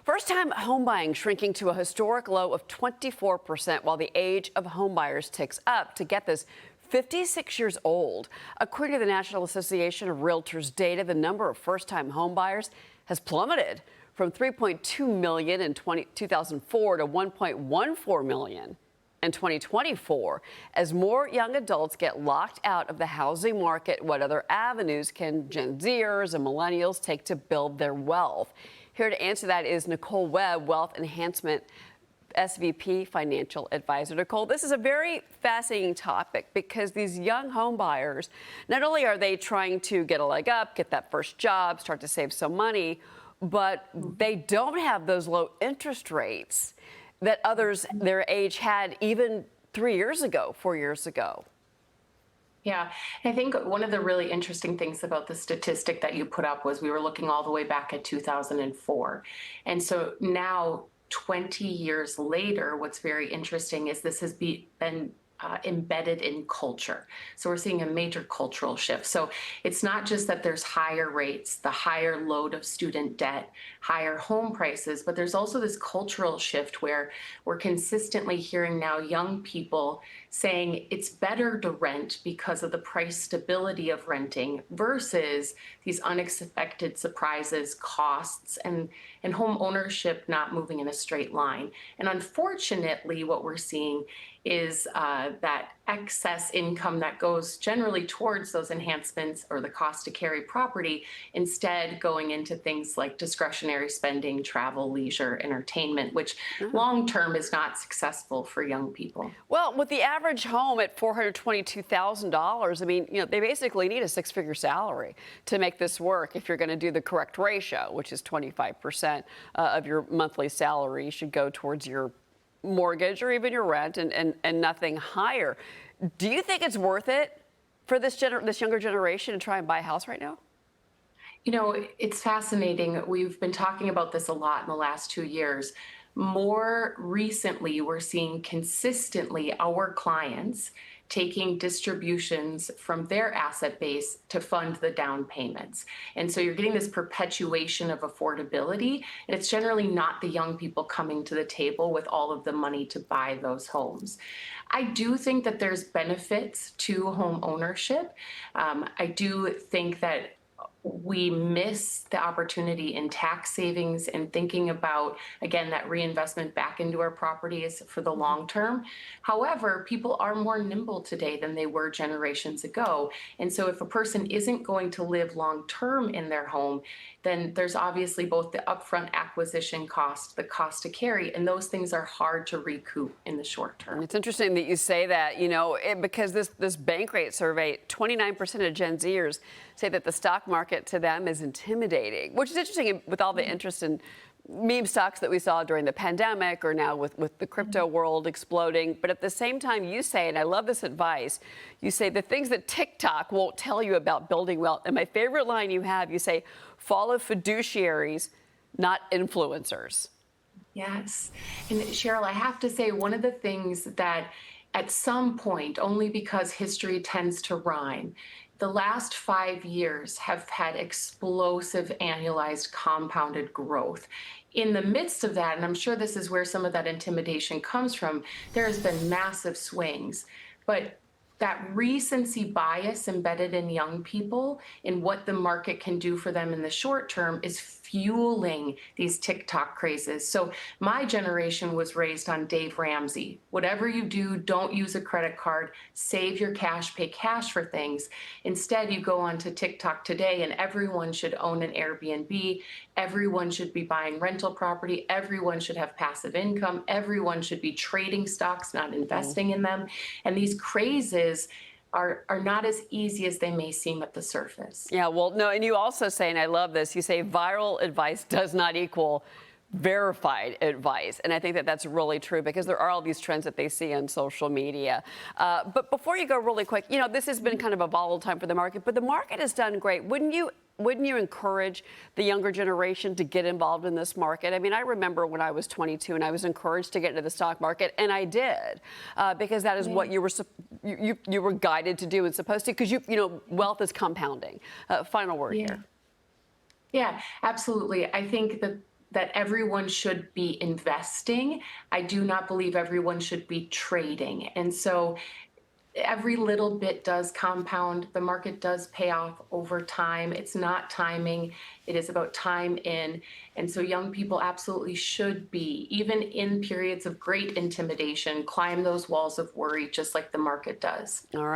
First-time home buying shrinking to a historic low of 24%, while the age of home buyers ticks up to get this 56 years old. According to the National Association of Realtors data, the number of first-time home buyers has plummeted from 3.2 million in 2004 to 1.14 million in 2024. As more young adults get locked out of the housing market, what other avenues can Gen Zers and millennials take to build their wealth? Here to answer that is Nicole Webb, Wealth Enhancement SVP Financial Advisor. Nicole, this is a very fascinating topic because these young home buyers, not only are they trying to get a leg up, get that first job, start to save some money, but they don't have those low interest rates that others their age had even 3 years ago, 4 years ago. Yeah, I think one of the really interesting things about the statistic that you put up was we were looking all the way back at 2004. And so now, 20 years later, what's very interesting is this has been embedded in culture. So we're seeing a major cultural shift. So it's not just that there's higher rates, the higher load of student debt, higher home prices, but there's also this cultural shift where we're consistently hearing now young people saying it's better to rent because of the price stability of renting versus these unexpected surprises, costs, and home ownership not moving in a straight line. And unfortunately, what we're seeing is that excess income that goes generally towards those enhancements or the cost to carry property, instead going into things like discretionary spending, travel, leisure, entertainment, which long-term is not successful for young people. Well, with the average home at $422,000, I mean, they basically need a six-figure salary to make this work if you're going to do the correct ratio, which is 25% of your monthly salary should go towards your mortgage or even your rent and nothing higher. Do you think it's worth it for this younger generation to try and buy a house right now? You know, it's fascinating. We've been talking about this a lot in the last 2 years. More recently, we're seeing consistently our clients taking distributions from their asset base to fund the down payments. And so you're getting this perpetuation of affordability, and it's generally not the young people coming to the table with all of the money to buy those homes. I do think that there's benefits to home ownership. I do think that we miss the opportunity in tax savings and thinking about, again, that reinvestment back into our properties for the long term. However, people are more nimble today than they were generations ago. And so if a person isn't going to live long term in their home, then there's obviously both the upfront acquisition cost, the cost to carry, and those things are hard to recoup in the short term. It's interesting that you say that, because this bank rate survey, 29% of Gen Zers say that the stock market to them is intimidating, which is interesting with all the interest in meme stocks that we saw during the pandemic or now with the crypto world exploding. But at the same time, you say, and I love this advice, you say the things that TikTok won't tell you about building wealth. And my favorite line you have, you say, follow fiduciaries, not influencers. Yes. And Cheryl, I have to say, one of the things that at some point, only because history tends to rhyme, the last 5 years have had explosive annualized compounded growth. In the midst of that, and I'm sure this is where some of that intimidation comes from, there has been massive swings. But that recency bias embedded in young people in what the market can do for them in the short term is fueling these TikTok crazes. So my generation was raised on Dave Ramsey. Whatever you do, don't use a credit card, save your cash, pay cash for things. Instead, you go onto TikTok today and everyone should own an Airbnb. Everyone should be buying rental property. Everyone should have passive income. Everyone should be trading stocks, not investing in them. And these crazes are not as easy as they may seem at the surface. Yeah, well, no, and you also say, and I love this, you say viral advice does not equal verified advice. And I think that that's really true because there are all these trends that they see on social media. But before you go really quick, this has been kind of a volatile time for the market, but the market has done great. Wouldn't you encourage the younger generation to get involved in this market? I mean, I remember when I was 22 and I was encouraged to get into the stock market, and I did, because that is what you were guided to do and supposed to, because wealth is compounding. Final word here. Yeah, absolutely. I think that that everyone should be investing. I do not believe everyone should be trading. And so every little bit does compound. The market does pay off over time. It's not timing, it is about time in. And so young people absolutely should be, even in periods of great intimidation, climb those walls of worry just like the market does. All right.